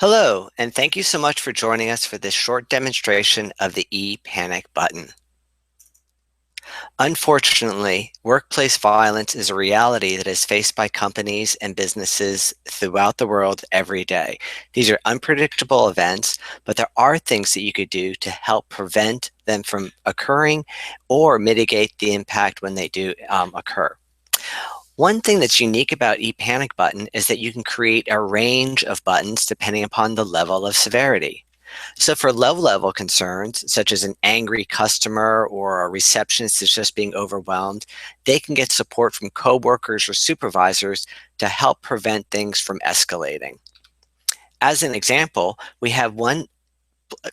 Hello, and thank you so much for joining us for this short demonstration of the e-panic button. Unfortunately, workplace violence is a reality that is faced by companies and businesses throughout the world every day. These are unpredictable events, but there are things that you could do to help prevent them from occurring or mitigate the impact when they do occur. One thing that's unique about ePanic button is that you can create a range of buttons depending upon the level of severity. So for low-level concerns, such as an angry customer or a receptionist is just being overwhelmed, they can get support from coworkers or supervisors to help prevent things from escalating. As an example, we have one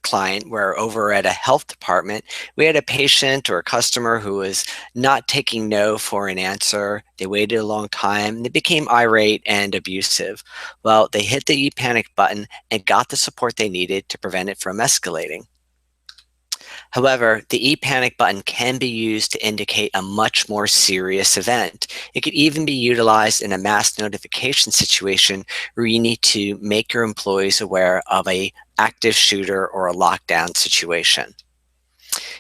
client where over at a health department, we had a patient or a customer who was not taking no for an answer. They waited a long time and they became irate and abusive. Well, they hit the e-panic button and got the support they needed to prevent it from escalating. However, the e-panic button can be used to indicate a much more serious event. It could even be utilized in a mass notification situation where you need to make your employees aware of a active shooter or a lockdown situation.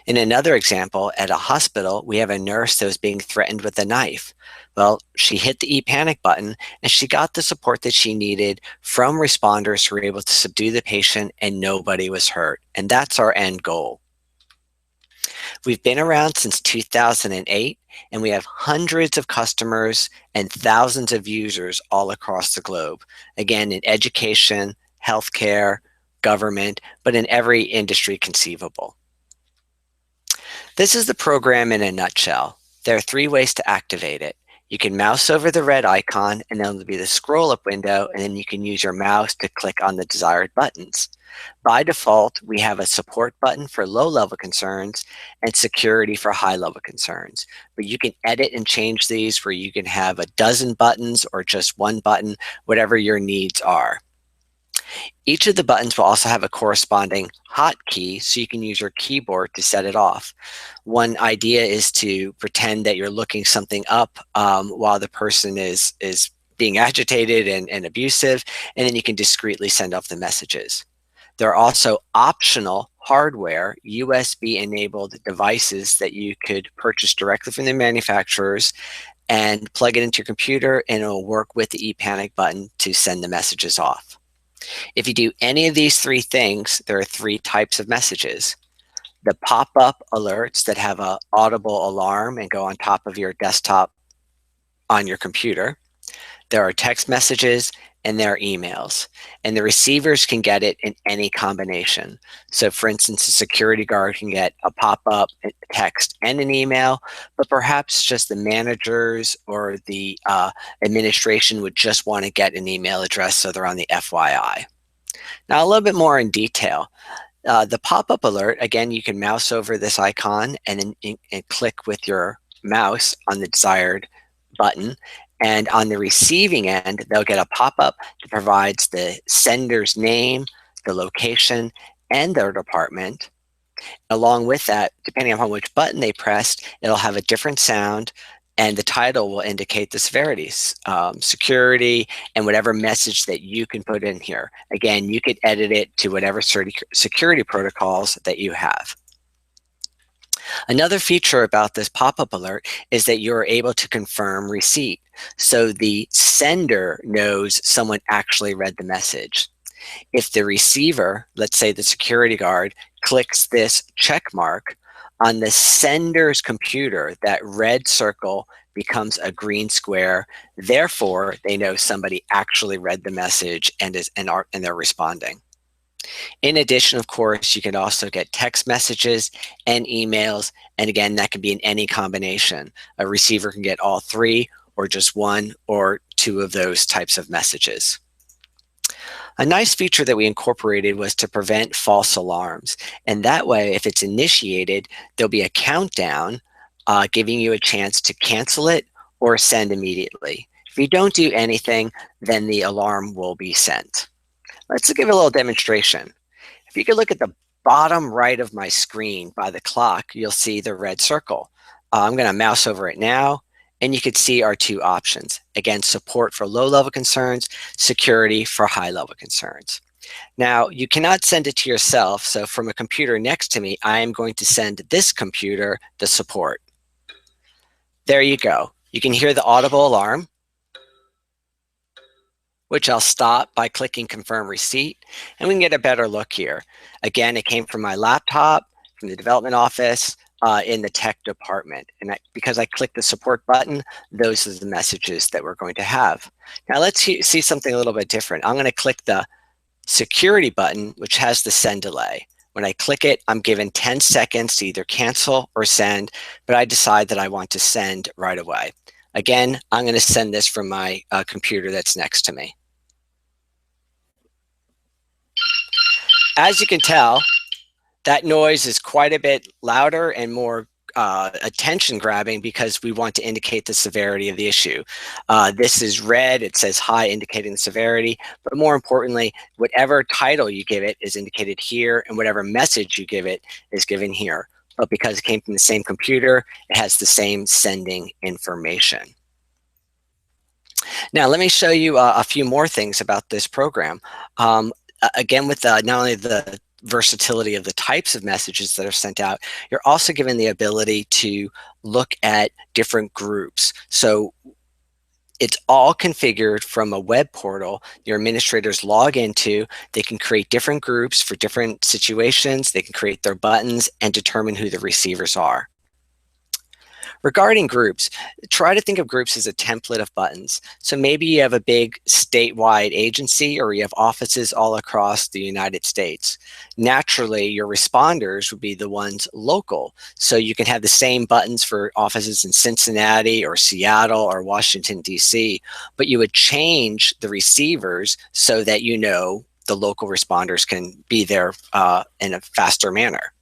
In another example, at a hospital, we have a nurse that was being threatened with a knife. Well, she hit the e-panic button and she got the support that she needed from responders who were able to subdue the patient and nobody was hurt. And that's our end goal. We've been around since 2008, and we have hundreds of customers and thousands of users all across the globe. Again, in education, healthcare, government, but in every industry conceivable. This is the program in a nutshell. There are three ways to activate it. You can mouse over the red icon, and then there'll be the scroll up window, and then you can use your mouse to click on the desired buttons. By default, we have a support button for low-level concerns and security for high-level concerns. But you can edit and change these where you can have a dozen buttons or just one button, whatever your needs are. Each of the buttons will also have a corresponding hotkey, so you can use your keyboard to set it off. One idea is to pretend that you're looking something up while the person is being agitated and abusive, and then you can discreetly send off the messages. There are also optional hardware, USB-enabled devices that you could purchase directly from the manufacturers and plug it into your computer, and it will work with the ePanic button to send the messages off. If you do any of these three things, there are three types of messages. The pop-up alerts that have an audible alarm and go on top of your desktop on your computer. There are text messages and there are emails, and the receivers can get it in any combination. So for instance, a security guard can get a pop-up, a text, and an email, but perhaps just the managers or the administration would just want to get an email address, so they're on the FYI. Now a little bit more in detail. The pop-up alert, again, you can mouse over this icon and then click with your mouse on the desired button. And on the receiving end, they'll get a pop-up that provides the sender's name, the location, and their department. Along with that, depending upon which button they pressed, it'll have a different sound, and the title will indicate the severities, security, and whatever message that you can put in here. Again, you could edit it to whatever security protocols that you have. Another feature about this pop-up alert is that you're able to confirm receipt. So the sender knows someone actually read the message. If the receiver, let's say the security guard, clicks this check mark on the sender's computer, that red circle becomes a green square. Therefore, they know somebody actually read the message and they're responding. In addition, of course, you can also get text messages and emails. And again, that can be in any combination. A receiver can get all three or just one or two of those types of messages. A nice feature that we incorporated was to prevent false alarms. And that way, if it's initiated, there'll be a countdown giving you a chance to cancel it or send immediately. If you don't do anything, then the alarm will be sent. Let's give a little demonstration. If you could look at the bottom right of my screen by the clock, you'll see the red circle. I'm going to mouse over it now, and you can see our two options. Again, support for low-level concerns, security for high-level concerns. Now, you cannot send it to yourself, so from a computer next to me, I am going to send this computer the support. There you go. You can hear the audible alarm, which I'll stop by clicking confirm receipt, and we can get a better look here. Again, it came from my laptop, from the development office, in the tech department. And because I clicked the support button, those are the messages that we're going to have. Now let's see something a little bit different. I'm going to click the security button, which has the send delay. When I click it, I'm given 10 seconds to either cancel or send, but I decide that I want to send right away. Again, I'm going to send this from my computer that's next to me. As you can tell, that noise is quite a bit louder and more attention grabbing because we want to indicate the severity of the issue. This is red, it says hi, indicating the severity, but more importantly, whatever title you give it is indicated here, and whatever message you give it is given here. But because it came from the same computer, it has the same sending information. Now, let me show you a few more things about this program. Again, with not only the versatility of the types of messages that are sent out, you're also given the ability to look at different groups. So it's all configured from a web portal your administrators log into. They can create different groups for different situations. They can create their buttons and determine who the receivers are. Regarding groups, try to think of groups as a template of buttons. So maybe you have a big statewide agency, or you have offices all across the United States. Naturally, your responders would be the ones local. So you can have the same buttons for offices in Cincinnati or Seattle or Washington, D.C., but you would change the receivers so that you know the local responders can be there in a faster manner.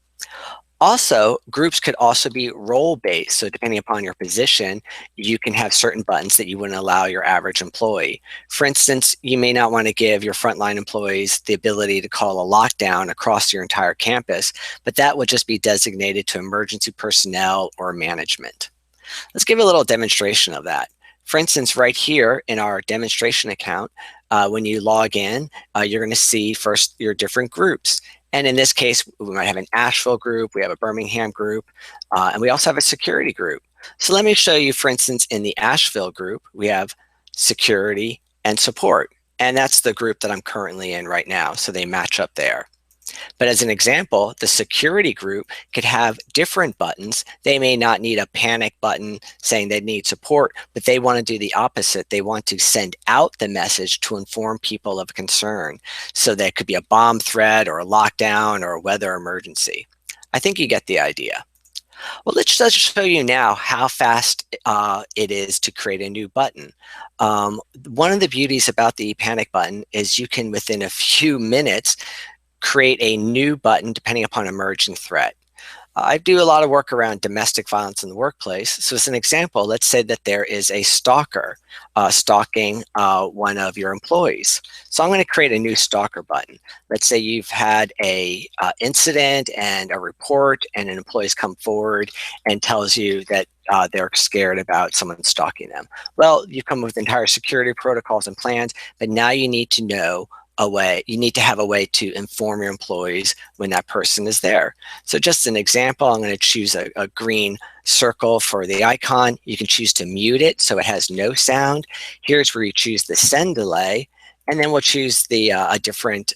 Also, groups could also be role-based. So depending upon your position, you can have certain buttons that you wouldn't allow your average employee. For instance, you may not want to give your frontline employees the ability to call a lockdown across your entire campus, but that would just be designated to emergency personnel or management. Let's give a little demonstration of that. For instance, right here in our demonstration account, when you log in, you're going to see first your different groups. And in this case, we might have an Asheville group, we have a Birmingham group, and we also have a security group. So let me show you, for instance, in the Asheville group, we have security and support. And that's the group that I'm currently in right now, so they match up there. But as an example, the security group could have different buttons. They may not need a panic button saying they need support, but they want to do the opposite. They want to send out the message to inform people of concern. So that could be a bomb threat or a lockdown or a weather emergency. I think you get the idea. Well, let's just show you now how fast it is to create a new button. One of the beauties about the panic button is you can, within a few minutes, create a new button depending upon emerging threat. I do a lot of work around domestic violence in the workplace. So as an example, let's say that there is a stalker stalking one of your employees. So I'm going to create a new stalker button. Let's say you've had a incident and a report, and an employee's come forward and tells you that they're scared about someone stalking them. Well, you come with entire security protocols and plans, but now you need to know you need to have a way to inform your employees when that person is there. So just an example, I'm going to choose a green circle for the icon. You can choose to mute it so it has no sound. Here's where you choose the send delay, and then we'll choose the a different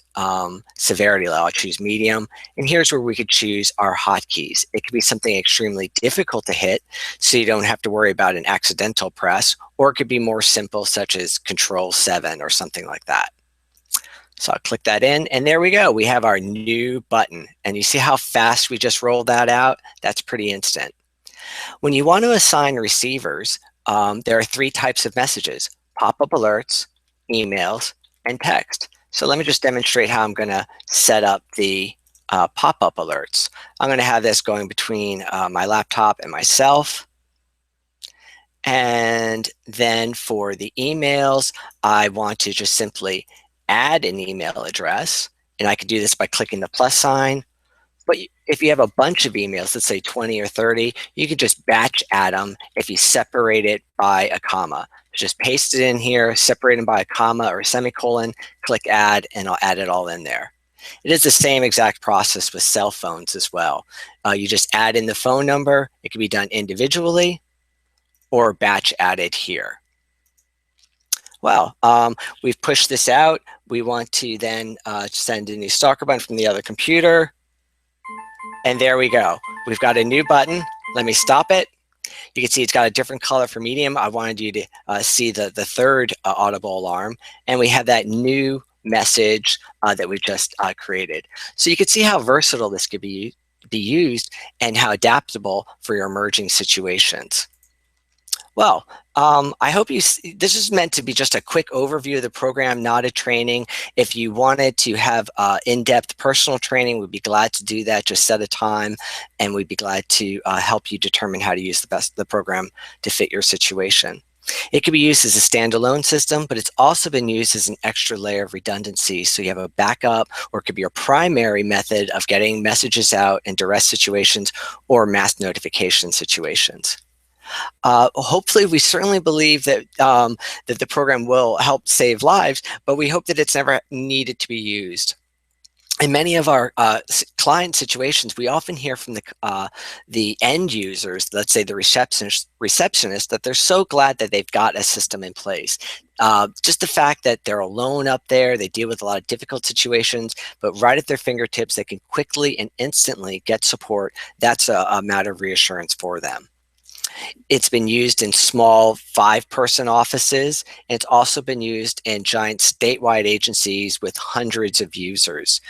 severity level. I'll choose medium, and here's where we could choose our hotkeys. It could be something extremely difficult to hit, so you don't have to worry about an accidental press, or it could be more simple, such as Control-7 or something like that. So I'll click that in, and there we go. We have our new button. And you see how fast we just rolled that out? That's pretty instant. When you want to assign receivers, there are three types of messages: pop-up alerts, emails, and text. So let me just demonstrate how I'm going to set up the pop-up alerts. I'm going to have this going between my laptop and myself. And then for the emails, I want to just simply add an email address, and I can do this by clicking the plus sign. But if you have a bunch of emails, let's say 20 or 30, you can just batch add them if you separate it by a comma. Just paste it in here, separate them by a comma or a semicolon, click add, and I'll add it all in there. It is the same exact process with cell phones as well. You just add in the phone number. It can be done individually or batch added here. Well, we've pushed this out. We want to then send a new stalker button from the other computer. And there we go. We've got a new button. Let me stop it. You can see it's got a different color for medium. I wanted you to see the third audible alarm. And we have that new message that we've just created. So you can see how versatile this could be used and how adaptable for your emerging situations. Well, I hope this is meant to be just a quick overview of the program, not a training. If you wanted to have in-depth personal training, we'd be glad to do that. Just set a time and we'd be glad to help you determine how to use the program to fit your situation. It can be used as a standalone system, but it's also been used as an extra layer of redundancy. So you have a backup, or it could be your primary method of getting messages out in duress situations or mass notification situations. Hopefully, we certainly believe that that the program will help save lives, but we hope that it's never needed to be used. In many of our client situations, we often hear from the end users, let's say the receptionist, that they're so glad that they've got a system in place. Just the fact that they're alone up there, they deal with a lot of difficult situations, but right at their fingertips, they can quickly and instantly get support. That's a matter of reassurance for them. It's been used in small 5-person offices, and it's also been used in giant statewide agencies with hundreds of users.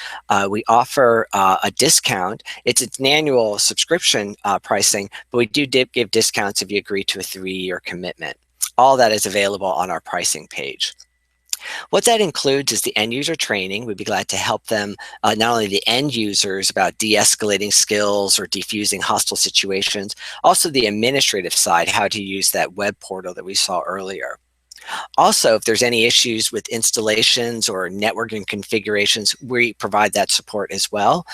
We offer a discount. It's an annual subscription pricing, but we do give discounts if you agree to a 3-year commitment. All that is available on our pricing page. What that includes is the end user training. We'd be glad to help them, not only the end users about de-escalating skills or defusing hostile situations, also the administrative side, how to use that web portal that we saw earlier. Also, if there's any issues with installations or networking configurations, we provide that support as well.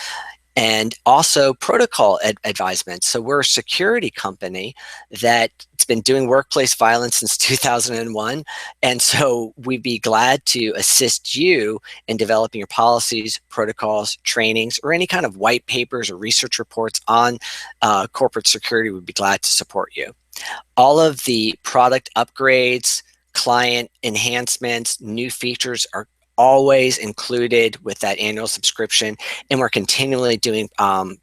And also protocol advisement. So we're a security company that's been doing workplace violence since 2001. And so we'd be glad to assist you in developing your policies, protocols, trainings, or any kind of white papers or research reports on corporate security. We'd be glad to support you. All of the product upgrades, client enhancements, new features are always included with that annual subscription, and we're continually doing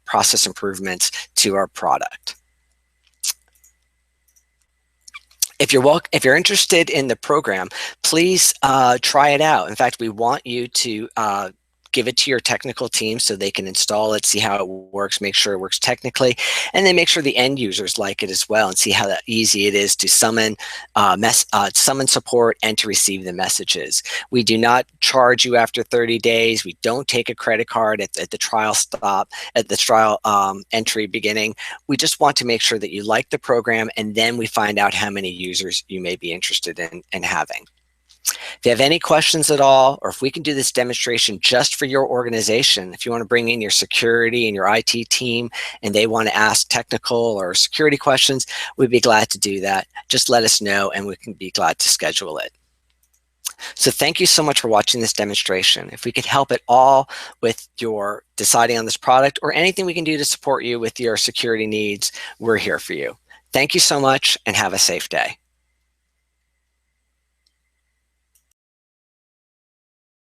process improvements to our product. If you're interested in the program, please try it out. In fact, we want you to give it to your technical team so they can install it, see how it works, make sure it works technically, and then make sure the end users like it as well and see how easy it is to summon support and to receive the messages. We do not charge you after 30 days. We don't take a credit card at the trial entry beginning. We just want to make sure that you like the program, and then we find out how many users you may be interested in having. If you have any questions at all, or if we can do this demonstration just for your organization, if you want to bring in your security and your IT team and they want to ask technical or security questions, we'd be glad to do that. Just let us know and we can be glad to schedule it. So thank you so much for watching this demonstration. If we could help at all with your deciding on this product or anything we can do to support you with your security needs, we're here for you. Thank you so much and have a safe day.